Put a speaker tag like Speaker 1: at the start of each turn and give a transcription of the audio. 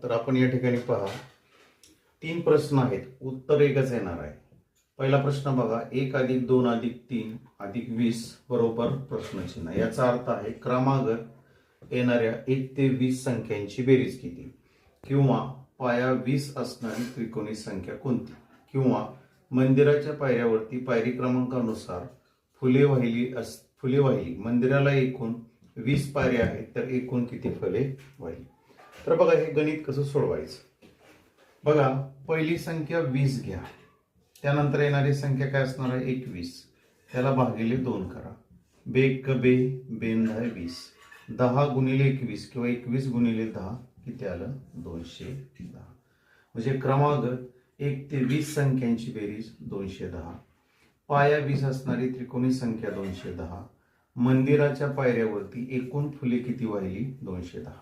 Speaker 1: तर आपण या ठिकाणी पहा 3 प्रश्न आहेत, उत्तर एकच येणार आहे. पहिला प्रश्न बघा, 1 + 2 + 3 + 20 बरोबर प्रश्नचिन्ह. याचा अर्थ आहे क्रमागत येणाऱ्या 1 ते 20 संख्यांची बेरीज किती, किंवा पाया 20 असणारी त्रिकोणी संख्या कोणती, किंवा मंदिराच्या पायऱ्यावरती पायरी क्रमांकानुसार फुले वाहिली मंदिराला एकूण 20 पायऱ्या आहेत, तर एकूण किती फुले वाहिली. तर बघा हे गणित कसं सोडवायचं. बघा पहिली संख्या 20 घ्या, त्यानंतर येणारी संख्या काय असणार आहे 21, त्याला भागिले 2 करा. बेक बे बेन 20, 10 गुणिले 21 किंवा 21 गुणिले 10 किती आलं 210. म्हणजे क्रमागत 1 ते 20 संख्यांची बेरीज 210. पाया 20 असणारी त्रिकोणी संख्या 210. मंदिराच्या पायऱ्यावरती एकूण फुले किती वाहिली 210.